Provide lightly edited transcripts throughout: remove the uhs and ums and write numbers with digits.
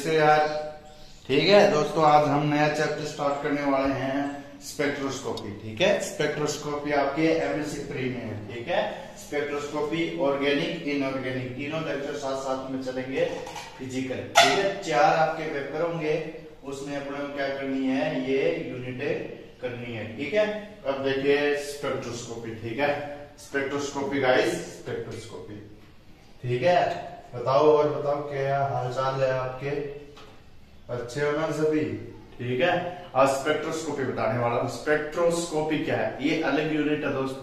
कैसे यार। ठीक है दोस्तों, आज हम नया चैप्टर स्टार्ट करने वाले हैं स्पेक्ट्रोस्कोपी। ठीक है, स्पेक्ट्रोस्कोपी आपके एमएससी प्री में है। ठीक है, स्पेक्ट्रोस्कोपी ऑर्गेनिक इनऑर्गेनिक तीनों लेक्चर साथ साथ में चलेंगे फिजिकल। ठीक है, 4 आपके पेपर होंगे, उसमें अपने को क्या करनी है, ये यूनिटें करनी है। ठीक है, अब देखिए स्पेक्ट्रोस्कोपी। ठीक है, स्पेक्ट्रोस्कोपी गाइस, स्पेक्ट्रोस्कोपी। ठीक है, बताओ और बताओ क्या हालचाल है आपके, अच्छे हो ना सभी। ठीक है, आज स्पेक्ट्रोस्कोपी बताने वाला हूं। स्पेक्ट्रोस्कोपी क्या है, ये अलग यूनिट है दोस्त।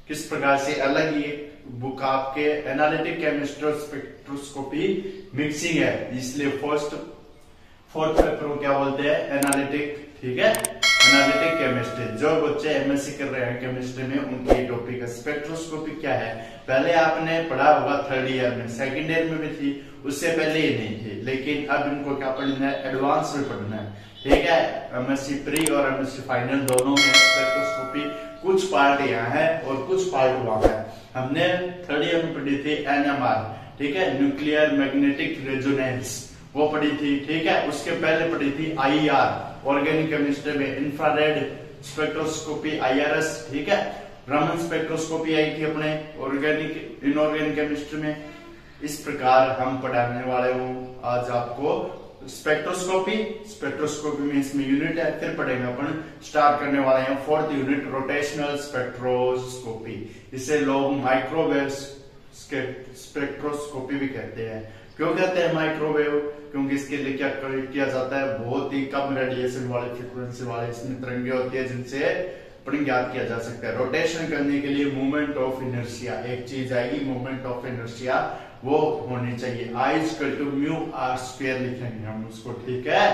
किस प्रकार से अलग, ये बुक आपके एनालिटिक केमिस्ट्री और स्पेक्ट्रोस्कोपी मिक्सिंग है, इसलिए फोर्थ पेपर को क्या बोलते हैं, एनालिटिक। ठीक है, एनालिटिक केमिस्ट्री। जो बच्चे एमएससी कर रहे हैं केमिस्ट्री में, उनकी टॉपिक है स्पेक्ट्रोस्कोपी क्या है। पहले आपने पढ़ा होगा 3rd ईयर में, 2nd ईयर में भी थी, उससे पहले ही नहीं थी, लेकिन अब इनको क्या पढ़ना है, एडवांस में पढ़ना है। ठीक है, एमएससी प्री और एमएससी फाइनल दोनों में स्पेक्ट्रोस्कोपी कुछ पार्ट यहाँ है और कुछ पार्ट वहां है। हमने 3rd ईयर में पढ़ी थी एनएमआर, ठीक है, न्यूक्लियर मैग्नेटिक रेजोनेंस, वो पढ़ी थी। ठीक है, उसके पहले पढ़ी थी आईआर, ऑर्गेनिक केमिस्ट्री में इंफ्रारेड स्पेक्ट्रोस्कोपी आईआरएस। ठीक है, रमन स्पेक्ट्रोस्कोपी आई थी अपने ऑर्गेनिक इनऑर्गेनिक केमिस्ट्री में। इस प्रकार हम पढ़ाने वाले हूँ आज आपको स्पेक्ट्रोस्कोपी। स्पेक्ट्रोस्कोपी में इसमें यूनिट है, फिर पढ़ेंगे अपन, स्टार्ट करने वाले हैं 4th यूनिट रोटेशनल स्पेक्ट्रोस्कोपी। इसे लोग माइक्रोवेव स्पेक्ट्रोस्कोपी भी कहते हैं। क्यों कहते हैं माइक्रोवेव, क्योंकि इसके लिए क्या किया जाता है, बहुत ही कम रेडिएशन वाले फ्रीक्वेंसी वाले इसमें तरंगे होती है, जिनसे अपन ज्ञात किया जा सकता है। रोटेशन करने के लिए मूवमेंट ऑफ इनर्शिया, एक चीज आएगी मूवमेंट ऑफ इनर्शिया, वो होनी चाहिए। I equal to mu R square लिखेंगे हम उसको। ठीक है,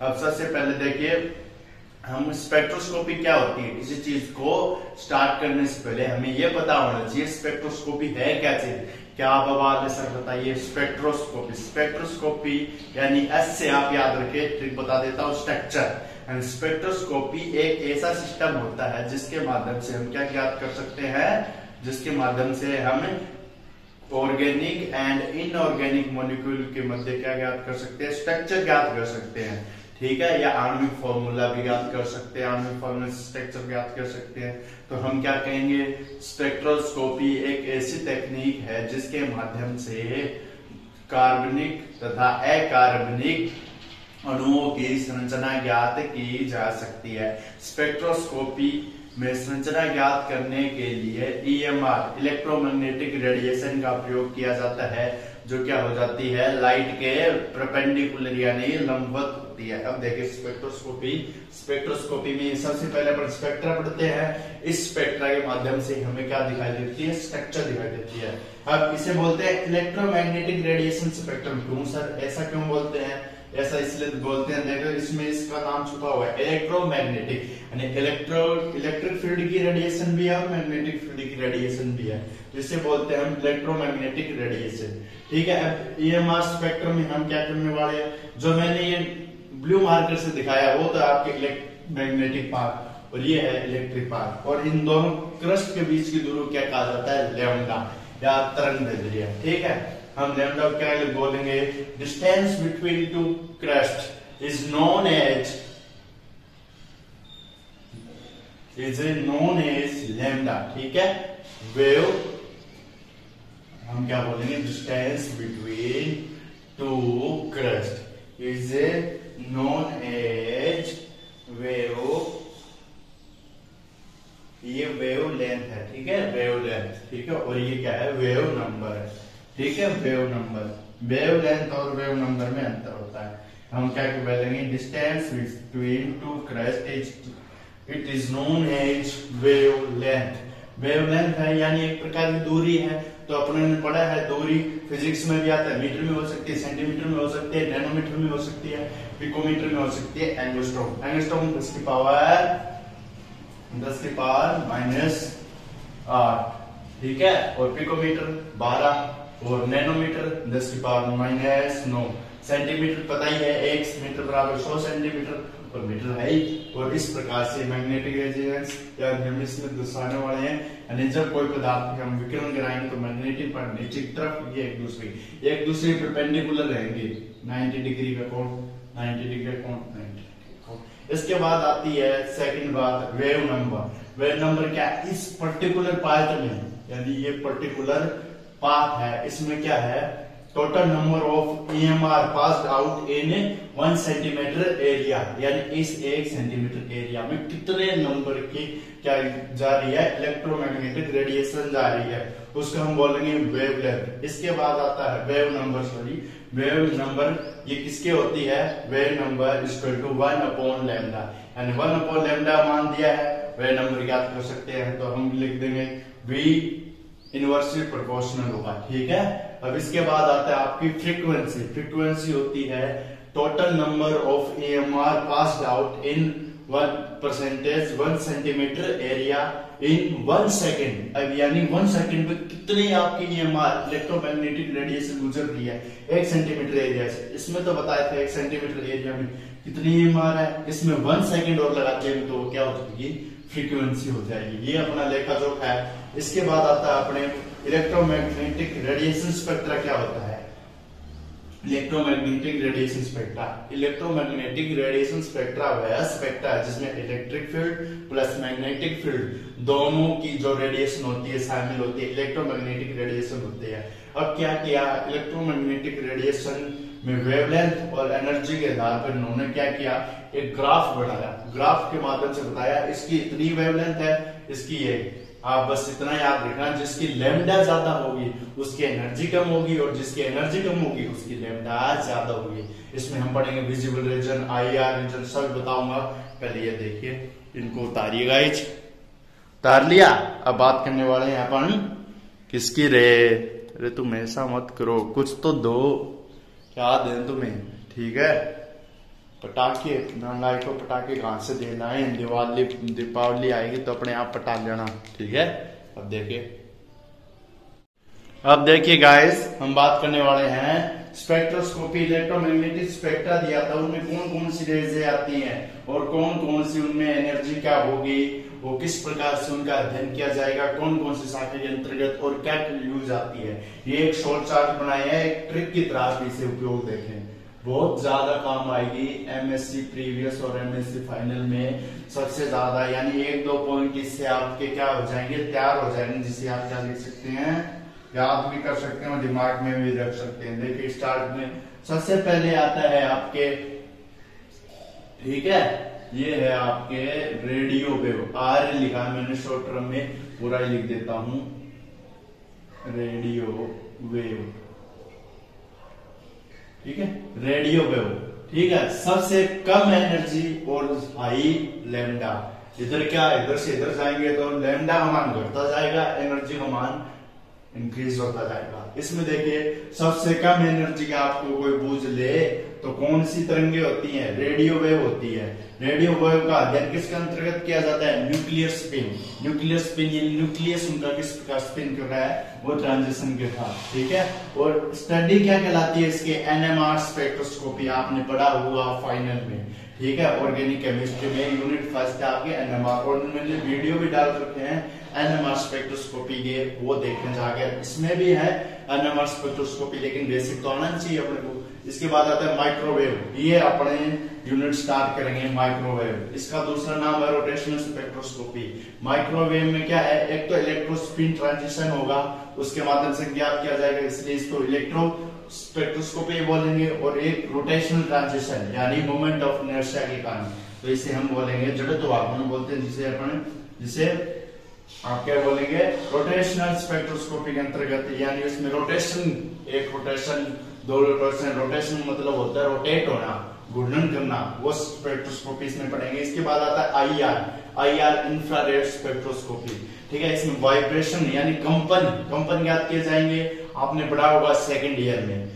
अब सबसे पहले देखिए हम स्पेक्ट्रोस्कोपी क्या होती है, किसी चीज को स्टार्ट करने से पहले हमें यह पता होना चाहिए स्पेक्ट्रोस्कोपी है क्या चीज। क्या आप आवाज सर बताइए, स्पेक्ट्रोस्कोपी। स्पेक्ट्रोस्कोपी यानी एस से आप याद रखिए, ट्रिक बता देता हूं, स्ट्रक्चर। स्पेक्ट्रोस्कोपी एक ऐसा सिस्टम होता है जिसके माध्यम से हम क्या ज्ञात कर सकते हैं, जिसके माध्यम से हम ऑर्गेनिक एंड इनऑर्गेनिक मॉलिक्यूल के मध्य क्या ज्ञात कर सकते हैं, स्ट्रक्चर ज्ञात कर सकते हैं। ठीक है, या आणविक फॉर्मूला भी ज्ञात कर सकते हैं, आणविक फॉर्मूला स्ट्रक्चर ज्ञात कर सकते हैं। तो हम क्या कहेंगे, स्पेक्ट्रोस्कोपी एक ऐसी तकनीक है जिसके माध्यम से कार्बनिक तथा अकार्बनिक अणुओं की संरचना ज्ञात की जा सकती है। स्पेक्ट्रोस्कोपी में संरचना ज्ञात करने के लिए ईएमआर इलेक्ट्रोमैग्नेटिक रेडिएशन का प्रयोग किया जाता है, जो क्या हो जाती है, लाइट के परपेंडिकुलर यानी लंबवत होती है। अब देखिए स्पेक्ट्रोस्कोपी में सबसे पहले अपन स्पेक्ट्रा पढ़ते हैं। इस स्पेक्ट्रा के माध्यम से हमें क्या दिखाई देती है, स्ट्रक्चर दिखाई देती है। अब इसे बोलते हैं इलेक्ट्रोमैग्नेटिक रेडिएशन स्पेक्ट्रम। क्यों सर, ऐसा क्यों बोलते हैं, ऐसा इसलिए बोलते हैं, देखो इसमें इसका नाम छुपा हुआ है, इलेक्ट्रोमैग्नेटिक यानी इलेक्ट्रिक फील्ड की रेडिएशन भी है और मैग्नेटिक फील्ड की रेडिएशन भी है, जिसे बोलते हैं हम इलेक्ट्रोमैग्नेटिक रेडिएशन। ठीक है, अब ईएमआर स्पेक्ट्रम में हम क्या करने वाले हैं, जो मैंने ये ब्लू मार्कर से दिखाया वो तो आपके मैग्नेटिक पार्ट और ये है इलेक्ट्रिक पार्ट, और इन दोनों क्रस्ट के बीच की दूरी क्या कहा जाता है, लैम्डा या तरंगदैर्ध्य। ठीक है, हम लैम्डा क्या बोलेंगे, distance between two crest is known as lambda. ठीक है, वेव हम क्या बोलेंगे, distance between two crest is known as wave, ये वेव लेंथ है। ठीक है, वेव लेंथ। ठीक है, और ये क्या है, वेव नंबर है। ठीक है, वेव नंबर, वेव लेंथ और वेव नंबर में अंतर होता है। हम क्या बोलेंगे, distance between two crest it is known as wavelength. Wavelength है यानी एक प्रकार की दूरी है। तो अपने ने पढ़ा है दूरी, फिजिक्स में भी आता है, मीटर में हो सकती है, सेंटीमीटर में हो सकती है, नैनोमीटर में हो सकती है, पिकोमीटर में हो सकती है, एंगस्ट्रॉम। एंगस्ट्रॉम 10 की पावर -8। ठीक है, और पिकोमीटर 12 और नैनोमीटर 10 की पावर -9। सेंटीमीटर पता ही है, 1 मीटर बराबर 100 सेंटीमीटर और मीटर है ही। और इस प्रकार से मैग्नेटिक रेजिस्टेंस या हम इसमें दर्शाने वाले हैं, यानी जब कोई पदार्थ हम विकिरण कराएंगे तो मैग्नेटिक पर नीचे की तरफ ये एक दूसरे परपेंडिकुलर रहेंगे। 90 डिग्री का कोण, 90 डिग्री का कोण, 90 डिग्री का कोण। इसके बाद आती है सेकंड बात, वेव नंबर। वेव नंबर क्या है, इस पर्टिकुलर पार्ट में, यानी ये पर्टिकुलर पाथ है, इसमें क्या है, total number of EMR passed out in 1 centimetre area, यानी इस 1 सेंटीमीटर एरिया में कितने नंबर की क्या जा रही है, इलेक्ट्रोमैग्नेटिक रेडिएशन जा रही है, उसको हम बोलेंगे वेवलेंथ। इसके बाद आता है wave number, sorry wave number, ये किसके होती है, वेव नंबर इक्वल टू 1/λ, यानी 1/λ मान दिया है, वेव नंबर ज्ञात कर सकते हैं, तो हम लिख देंगे V इनवर्सली प्रोपोर्शनल होगा, ठीक है। अब इसके बाद आता है आपकी फ्रीक्वेंसी। फ्रीक्वेंसी होती है total number of EMR passed out in 1 centimetre area in 1 second. अब यानी 1 सेकेंड में कितनी आपकी EMR इलेक्ट्रोमैग्नेटिक रेडिएशन गुजर रही है 1 सेंटीमीटर एरिया से। इसमें तो बताया था 1 सेंटीमीटर एरिया में कितनी EMR है, इसमें 1 सेकेंड और लगाते हैं तो क्या हो जाएगी, फ्रीक्वेंसी हो जाएगी। ये अपना लेखा जोखा है। इसके बाद आता है अपने इलेक्ट्रोमैग्नेटिक रेडिएशन स्पेक्ट्रा। क्या होता है electromagnetic radiation spectra? Electromagnetic radiation spectra वह स्पेक्ट्रा है जिसमें electric field plus magnetic field दोनों की जो रेडिएशन होती है शामिल होती है, इलेक्ट्रोमैग्नेटिक रेडिएशन होती है। अब क्या किया, इलेक्ट्रोमैग्नेटिक रेडिएशन में वेवलेंथ और एनर्जी के आधार पर इन्होंने क्या किया, एक ग्राफ बनाया, ग्राफ के माध्यम से बताया इसकी इतनी वेवलेंथ है, इसकी ये, आप बस इतना याद रखना, जिसकी लैम्डा ज्यादा होगी उसकी एनर्जी कम होगी और जिसकी एनर्जी कम होगी उसकी लैम्डा ज्यादा होगी। इसमें हम पढ़ेंगे विजिबल रीजन, IR रीजन, सब बताऊंगा। पहले ये देखिए, इनको उतारिएगा, उतार लिया। अब बात करने वाले हैं अपन किसकी रे, अरे तुम ऐसा मत करो, कुछ तो दो, क्या दें तुम्हें, ठीक है। पटाखे लाइट को पटाखे कहां से देना है, दीपावली आएगी तो अपने आप पटा लेना, ठीक है। अब देखिए गाइस, हम बात करने वाले हैं स्पेक्ट्रोस्कोपी। इलेक्ट्रोमैग्नेटिक स्पेक्ट्रा दिया था, उनमें कौन कौन सी रेजें आती हैं और कौन कौन सी उनमें एनर्जी क्या होगी, वो किस प्रकार से उनका अध्ययन किया जाएगा, कौन कौन सी शाखा के अंतर्गत और क्या यूज आती है। ये एक शॉर्ट चार्ट बनाया है, एक ट्रिक की तरह आप इसे उपयोग देखें, बहुत ज्यादा काम आएगी MSc प्रीवियस और MSc फाइनल में सबसे ज्यादा, यानी 1-2 पॉइंट इससे आपके क्या हो जाएंगे, तैयार हो जाएंगे, जिसे आप क्या लिख सकते हैं, याद भी कर सकते हैं, दिमाग में भी रख सकते हैं। देखिए स्टार्ट में सबसे पहले आता है आपके, ठीक है, ये है आपके रेडियो वेव, R लिखा है मैंने शॉर्ट टर्म में, पूरा ही लिख देता हूं, रेडियो वेव, ठीक है, रेडियो वेव, ठीक है। सबसे कम एनर्जी और हाई लैम्डा, इधर क्या, इधर से इधर जाएंगे तो लैम्डा का मान घटता जाएगा, एनर्जी का मान इंक्रीज होता जाएगा। इसमें देखिए सबसे कम एनर्जी का आपको कोई पूछ ले तो कौन सी तरंगे होती हैं, रेडियो वेव होती है। रेडियो वेव का अध्ययन किसके अंतर्गत किया जाता है, न्यूक्लियर स्पिन। न्यूक्लियर स्पिन, ये न्यूक्लियस उनका किस प्रकार स्पिन कर रहा है, वो ट्रांजिशन के साथ, ठीक है। और स्टडी क्या कहलाती है इसके, NMR स्पेक्ट्रोस्कोपी, आपने पढ़ा हुआ फाइनल में, ठीक है, ऑर्गेनिक केमिस्ट्री में यूनिट फर्स्ट आपके NMR, और मैंने वीडियो भी डाल रखे हैं NMR स्पेक्ट्रोस्कोपी के, वो देखने जाकर, इसमें भी है NMR स्पेक्ट्रोस्कोपी, लेकिन बेसिक तो आना चाहिए अपने को। इसके बाद आता है माइक्रोवेव, ये अपने यूनिट स्टार्ट करेंगे माइक्रोवेव, इसका दूसरा नाम है रोटेशनल स्पेक्ट्रोस्कोपी। माइक्रोवेव में क्या है, एक तो इलेक्ट्रोस्पिन ट्रांजिशन होगा, उसके माध्यम से ज्ञात किया जाएगा, इसलिए इसको इलेक्ट्रो स्पेक्ट्रोस्कोपी बोलेंगे, और एक रोटेशनल ट्रांजिशन यानी मोमेंट ऑफ इनर्शिया के कारण, तो इसे हम बोलेंगे जड़त्व आगमन बोलते हैं, जिसे आप क्या बोलेंगे, रोटेशनल स्पेक्ट्रोस्कोपी के अंतर्गत, यानी इसमें रोटेशन, एक रोटेशन, 2 रोटेशन, रोटेशन मतलब होता है रोटेट होना, घूर्णन करना, वो स्पेक्ट्रोस्कोपी इसमें पढ़ेंगे। इसके बाद आता है IR इंफ्रारेड स्पेक्ट्रोस्कोपी, ठीक है, इसमें वाइब्रेशन यानी कंपन ज्ञात किए जाएंगे, आपने पढ़ा होगा सेकंड ईयर में।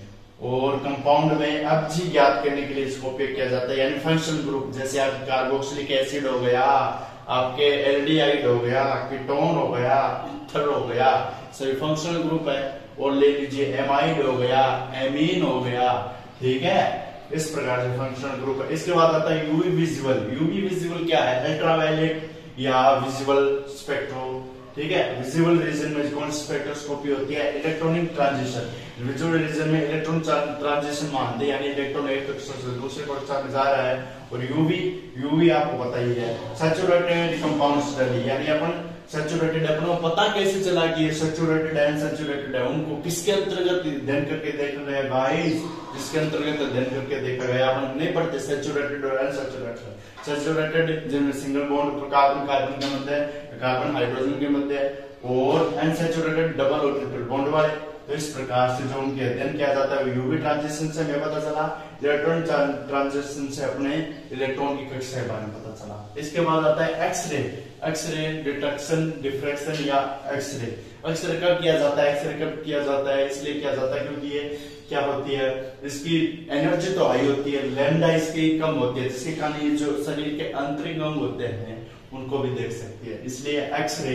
और कंपाउंड में अब जी ज्ञात करने के लिए इसको उपयोग किया जाता है, यानी फंक्शनल ग्रुप, जैसे आप कार्बोक्सिलिक एसिड हो गया, आपके एल्डिहाइड हो गया, कीटोन हो गया, ईथर हो गया, सभी फंक्शनल ग्रुप है। और ले लीजिए एमाइड हो गया, एमीन हो गया, ठीक है, इस प्रकार से फंक्शनल ग्रुप है। इसके बाद आता है यूवी विजुअल। यूवी विजुअल क्या है, अल्ट्रावायलेट या विजुअल स्पेक्ट्रो, ठीक है। विजिबल रीजन में कौन सी स्पेक्ट्रोस्कोपी होती है? Electronic transition. विजुअल रीजन में इलेक्ट्रॉन ट्रांजिशन मानते हैं, यानी इलेक्ट्रॉन एक कक्षा से दूसरे कक्षा में जा रहा है। और यूवी आपको पता ही है, सैचुरेटेड कंपाउंड स्टडी, यानी अपन सैचुरेटेड, अपने को पता कैसे चला कि ये सैचुरेटेड है अनसैचुरेटेड है, उनको किसके अंतर्गत अध्ययन करके देखा गया गाइस? जिसके अंतर्गत अध्ययन करके देखा गया। अपन नहीं पढ़ते सैचुरेटेड और अनसैचुरेटेड। सैचुरेटेड जिनमें सिंगल बॉन्ड कार्बन कार्बन के मध्य है, कार्बन हाइड्रोजन के मध्य है, और अनसैचुरेटेड डबल और ट्रिपल बॉन्ड वाले। तो इस प्रकार से जो उनके अध्ययन किया जाता है यूवी ट्रांजिशन से हमें पता चला, इलेक्ट्रॉन ट्रांजिशन से अपने इलेक्ट्रॉन की कक्षा के बारे में पता चला। इसके बाद आता है एक्सरे। एक्सरे डिटेक्शन, डिफ्रैक्शन या एक्सरे। एक्सरे कब किया जाता है? एक्सरे कब किया जाता है? इसलिए किया जाता है क्योंकि ये क्या होती है, इसकी एनर्जी तो हाई होती है, लैम्डा इसकी कम होती है, जिसके कारण ये जो शरीर के आंतरिक अंग होते हैं उनको भी देख सकती है। इसलिए एक्सरे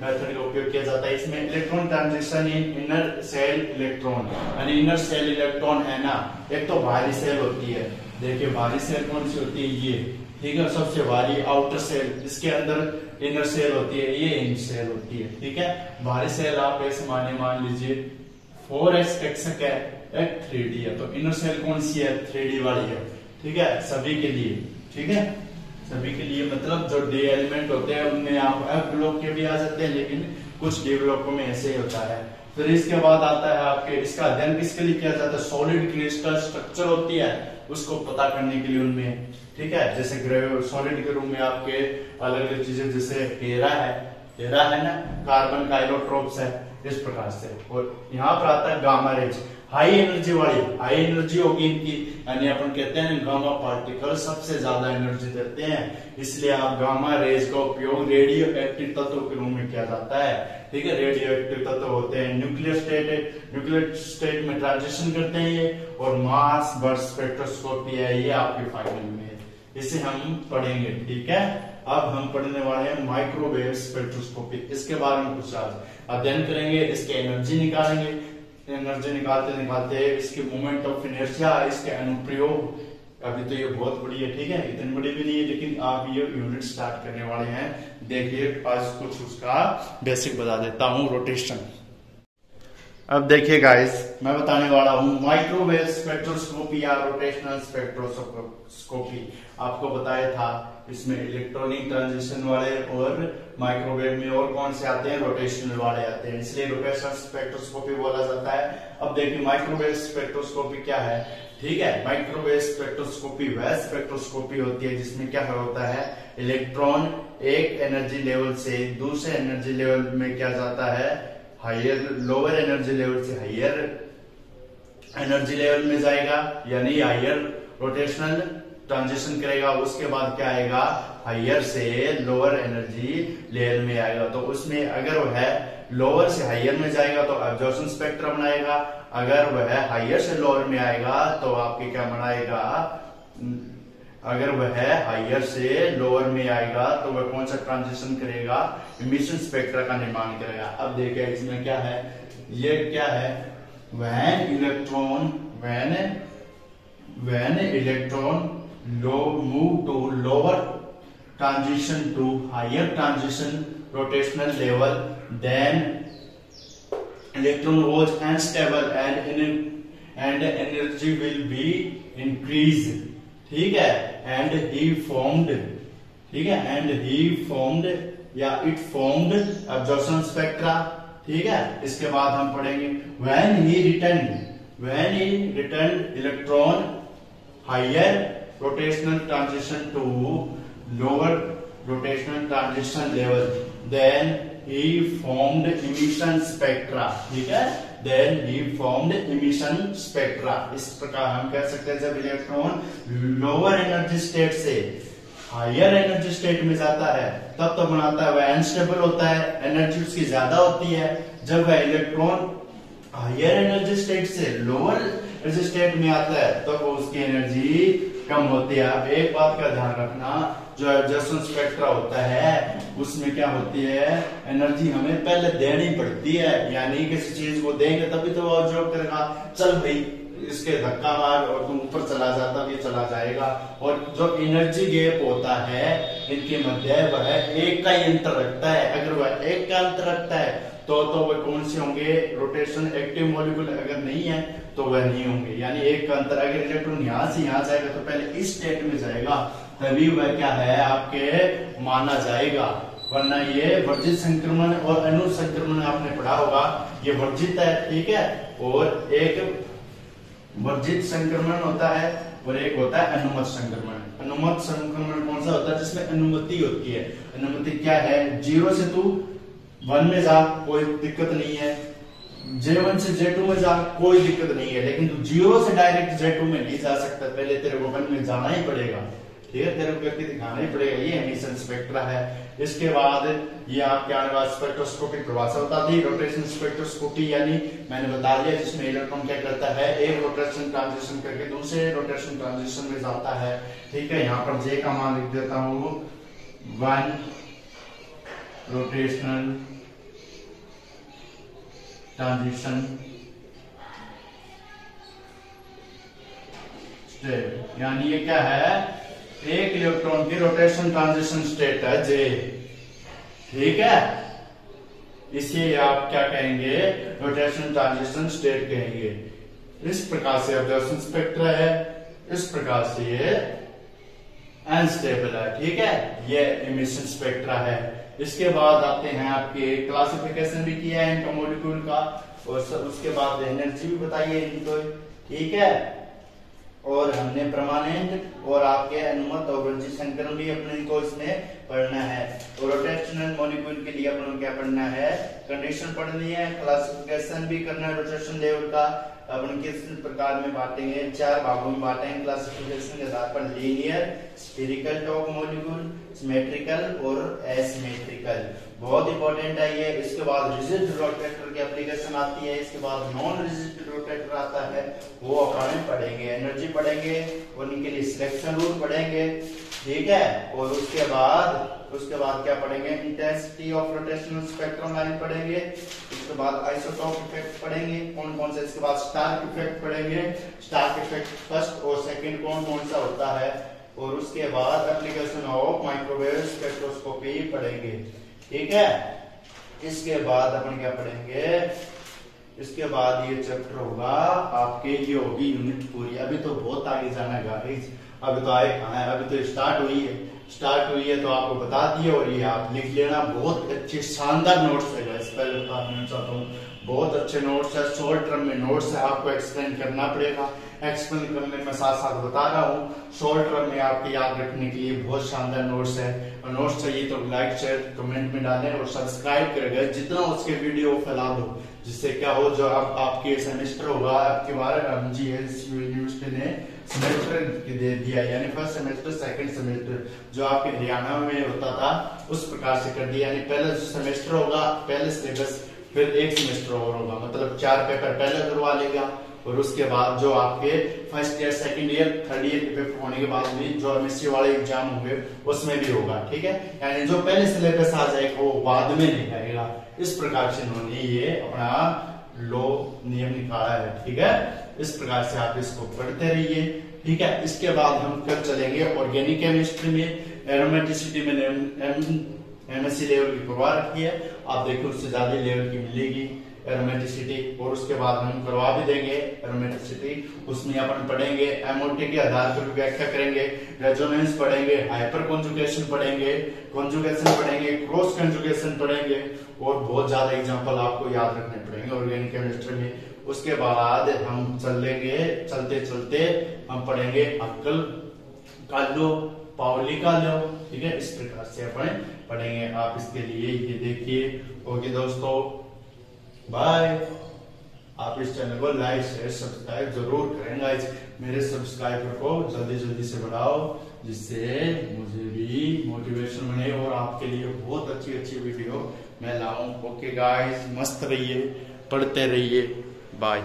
मेथड का उपयोग किया जाता है। इसमें electron transition in inner cell electron, यानी इनर सेल इलेक्ट्रॉन है ना, एक तो बाहरी सेल होती है। देखिए बाहरी सेल कौन सी होती है? ये, ठीक है, सबसे बाहरी आउटर सेल, इसके अंदर इनर सेल होती है, ये इनर सेल होती है, ठीक है। बाहरी सेल आप ऐसे मान लीजिए 4s कक्षक है, एक 3d है, तो इनर सेल कौन सी है? 3d वाली है, ठीक है, सभी के लिए, ठीक है, सभी के लिए। मतलब जो डी एलिमेंट होते हैं उनमें आप एफ ब्लॉक के भी आ सकते हैं, लेकिन कुछ डी ब्लॉकों में ऐसे ही होता है। फिर इसके बाद आता है आपके, इसका अध्ययन किसके लिए किया जाता है? सॉलिड क्रिस्टल स्ट्रक्चर होती है, उसको पता करने के लिए उनमें, ठीक है। जैसे सॉलिड के रूम में आपके अलग अलग चीजें, जैसे हेरा है ना, कार्बन का आइलोट्रोप्स है, इस प्रकार से। और यहाँ पर आता है गामा रेज, हाई एनर्जी वाली, हाई एनर्जी होगी इनकी, यानी अपन कहते हैं गामा पार्टिकल सबसे ज्यादा एनर्जी देते हैं, इसलिए आप गामा रेज का उपयोग रेडियो एक्टिव तत्व के रूप में किया जाता है, ठीक है। रेडियो एक्टिव तत्व होते हैं न्यूक्लियर स्टेट में ट्रांजिशन करते हैं ये, और मास बर्स्ट स्पेक्ट्रोस्कोपी है, ये आपके फाइनल में है, इसे हम पढ़ेंगे, ठीक है। अब हम पढ़ने वाले हैं माइक्रोवेव स्पेक्ट्रोस्कोपी। इसके बारे में कुछ अध्ययन करेंगे, इसके एनर्जी निकालेंगे, एनर्जी निकालते इसके मोमेंट ऑफ इनर्शिया, इसके अनुप्रयोग। अभी तो ये बहुत बड़ी है, ठीक है, इतनी बड़ी भी नहीं है, लेकिन आप ये यूनिट स्टार्ट करने वाले हैं। देखिए आज कुछ उसका बेसिक बता देता हूँ। रोटेशन, अब देखिए गाइस, मैं बताने वाला हूँ माइक्रोवेव स्पेक्ट्रोस्कोपी या रोटेशनल स्पेक्ट्रोस्कोपी। आपको बताया था इसमें इलेक्ट्रॉनिक ट्रांजिशन वाले, और माइक्रोवेव में और कौन से आते हैं? रोटेशनल वाले आते हैं, इसलिए रोटेशनल स्पेक्ट्रोस्कोपी बोला जाता है। अब देखिए माइक्रोवेव स्पेक्ट्रोस्कोपी क्या है, ठीक है। माइक्रोवेव स्पेक्ट्रोस्कोपी वह स्पेक्ट्रोस्कोपी होती है जिसमें क्या होता है, इलेक्ट्रॉन एक एनर्जी लेवल से दूसरे एनर्जी लेवल में क्या जाता है, हायर लोअर एनर्जी लेवल से हायर एनर्जी लेवल में जाएगा, यानी हायर रोटेशनल ट्रांजिशन करेगा। उसके बाद क्या आएगा, हायर से लोअर एनर्जी लेवल में आएगा। तो उसमें अगर वह लोअर से हायर में जाएगा तो एब्जॉर्प्शन स्पेक्ट्रा बनाएगा, अगर वह हायर से लोअर में आएगा तो आपके क्या बनाएगा, अगर वह हायर से लोअर में आएगा तो वह कौन सा ट्रांजिशन करेगा, इमिशन स्पेक्ट्रा का निर्माण करेगा। अब देखिए इसमें क्या है, ये क्या है, when electron move to lower transition to higher transition rotational level, then electron was unstable and energy will be increased, ठीक है, and he formed या it formed absorption spectra, ठीक है। इसके बाद हम पढ़ेंगे when he returned electron higher rotational transition to lower rotational transition level, then he formed emission spectra, ठीक है, then he formed emission spectra। इस प्रकार हम कह सकते हैं जब इलेक्ट्रॉन लोअर एनर्जी स्टेट से हायर एनर्जी स्टेट में जाता है तब तो बनाता है वह अनस्टेबल होता है, एनर्जी उसकी ज्यादा होती है। जब वह इलेक्ट्रॉन हायर एनर्जी स्टेट से लोअर एनर्जी स्टेट में आता है तब तो उसकी एनर्जी कम होती है। अब एक बात का ध्यान रखना, जो एब्जॉर्प्शन स्पेक्ट्रा होता है उसमें क्या होती है, एनर्जी हमें पहले देनी पड़ती है, यानी किसी चीज को देंगे तभी तो वो ऑब्जॉर्व करेगा। चल भाई इसके धक्का मार और तुम ऊपर चला जाता ये चला जाएगा। और जो एनर्जी गैप होता है इनके मध्य वह एक का ही अंतर रखता है। अगर वह एक का अंतर रखता है तो वह कौन से होंगे, रोटेशन एक्टिव मॉलिक्यूल। अगर नहीं है तो वह नहीं होंगे, यानी एक का अंतर। अगर इलेक्ट्रॉन यहाँ से यहाँ जाएगा तो पहले इस स्टेट में जाएगा, तभी वह क्या है आपके माना जाएगा। वरना ये वर्जित संक्रमण और अनुसंक्रमण आपने पढ़ा होगा, ये वर्जित है, ठीक है। और एक वर्जित संक्रमण होता है और एक होता है अनुमत संक्रमण। अनुमत संक्रमण कौन सा होता है, जिसमें अनुमति होती है। अनुमति क्या है, 0 से तू 1 में जा, कोई दिक्कत नहीं है। J1 से J2 में जा, कोई दिक्कत नहीं है। लेकिन तू 0 से डायरेक्ट J2 में नहीं जा सकता, पहले तेरे को 1 में जाना ही पड़ेगा, ठीक है, तेरे को करके दिखाना ही पड़ेगा। ये एमिशन स्पेक्ट्रा है। इसके बाद ये आपके आने वाला स्पेक्ट्रोस्कोपी परिभाषा बता दी। रोटेशन स्पेक्ट्रोस्कोपी यानी मैंने बता दिया, जिसमें इलेक्ट्रॉन क्या करता है, एक रोटेशन ट्रांजिशन करके दूसरे रोटेशन ट्रांजिशन में जाता है, ठीक है। यहाँ पर J का मान लिख देता हूँ, 1 रोटेशनल ट्रांजिशन स्टेट, यानी ये क्या है, एक इलेक्ट्रॉन की रोटेशन ट्रांजिशन स्टेट है J, ठीक है। इसे आप क्या कहेंगे, रोटेशन ट्रांजिशन स्टेट कहेंगे। इस प्रकार से अब्जॉर्प्शन स्पेक्ट्रा है, इस प्रकार से ये अनस्टेबल है, ठीक है। ये इमिशन स्पेक्ट्रा है। इसके बाद आते हैं आपके क्लासिफिकेशन भी किया है इनका मॉलिक्यूल का, और उसके बाद एनर्जी भी बताइए इनको, ठीक है। और हमने परमानेंट और आपके अनुमत और वर्जित संक्रमण भी अपने को इसमें पढ़ना है। और रोटेशनल मॉलिक्यूल के लिए अपन क्या पढ़ना है, कंडीशन पढ़नी है, क्लासिफिकेशन भी करना है रोटेशन लेवल का। अपन किस प्रकार में बांटेंगे, 4 भागों में बांटेंगे क्लासिफिकेशन के आधार पर, linear, spherical top molecule, symmetrical और एसिमेट्रिकल। बहुत इंपॉर्टेंट है ये। इसके बाद रिजिड रोटेटर की एप्लीकेशन आती है, इसके बाद नॉन रिजिड रोटेटर आता है, वो अपन पढ़ेंगे। एनर्जी पढ़ेंगे और उनके लिए सिलेक्शन रूल पढ़ेंगे, ठीक है। और उसके बाद क्या पढ़ेंगे, intensity of rotational spectrum line पढ़ेंगे। उसके बाद आइसोटोप इफेक्ट पढ़ेंगे, कौन कौन से। इसके बाद स्टार्क इफेक्ट पढ़ेंगे, स्टार्क इफेक्ट फर्स्ट और सेकंड कौन सा होता है। और उसके बाद एप्लीकेशन ऑफ माइक्रोवेव स्पेक्ट्रोस्कोपी पढ़ेंगे, ठीक है। इसके बाद अपन क्या पढ़ेंगे, इसके बाद ये चैप्टर होगा आपके, ये होगी यूनिट पूरी। अभी तो बहुत आगे जाना है गाइस, अभी तो आए कहाँ है, अभी तो स्टार्ट हुई है तो आपको बता दिए। और ये आप लिख लेना, बहुत अच्छे शानदार नोट्स है गाइस, पहले बता देना चाहता हूँ, बहुत अच्छे नोट्स है, शॉर्ट टर्म में नोट्स है। आपको एक्सप्लेन करना पड़ेगा, एक्सप्लेन करने में साथ साथ बता रहा हूँ। शॉर्ट टर्म में आपके याद रखने के लिए बहुत शानदार नोट्स है। और नोट्स चाहिए तो लाइक शेयर कमेंट में डालें और सब्सक्राइब करेगा, जितना उसके वीडियो फैला दो, जिससे क्या हो, जो आपके सेमेस्टर होगा आपके बार GS यूनिवर्सिटी ने सेमेस्टर दे दिया, यानी फर्स्ट सेमेस्टर सेकंड सेमेस्टर जो आपके हरियाणा में होता था उस प्रकार से कर दिया। यानी पहले सेमेस्टर होगा, पहले सिलेबस, फिर एक सेमेस्टर और होगा, मतलब 4 पेपर पहले करवा लेगा। और उसके बाद जो आपके first year second year third year के पेपर होने के बाद भी जो एमएससी वाले एग्जाम होंगे उसमें भी होगा, ठीक है। यानी जो पहले सिलेबस आ जाएगा वो बाद में नहीं आएगा। इस प्रकार से इन्होंने ये अपना लो नियम निकाला है, ठीक है। इस प्रकार से आप इसको पढ़ते रहिए, ठीक है। इसके बाद हम कल चलेंगे ऑर्गेनिक केमिस्ट्री में। एरोमेटिसिटी में एमएससी लेवल की करवा रखी है, आप देखो उससे ज्यादा लेवल की मिलेगी एरोमेटिसिटी। और उसके बाद हम करवा भी देंगे एरोमेटिसिटी, उसमें अपन पढ़ेंगे एमओटी के आधार पर व्याख्या करेंगे, रेजोनेंस पढ़ेंगे, हाइपर कॉन्जुगेशन पढ़ेंगे, कॉन्जुगेशन पढ़ेंगे, क्रॉस कॉन्जुगेशन पढ़ेंगे और बहुत ज्यादा एग्जांपल आपको याद रखने पड़ेंगे ऑर्गेनिक केमिस्ट्री में। उसके बाद हम चलते चलते हम पढ़ेंगे अक्कल का लो, पाउली का लो, ठीक है। इस प्रकार से अपन पढ़ेंगे। आप इसके लिए ये देखिए। ओके दोस्तों, बाय। आप इस चैनल को लाइक शेयर सब्सक्राइब जरूर करें गाइस, मेरे सब्सक्राइबर को जल्दी से बढ़ाओ, जिससे मुझे भी मोटिवेशन बने और आपके लिए बहुत अच्छी वीडियो मैं लाऊं। ओके गाइस, मस्त रहिए, पढ़ते रहिए, बाय।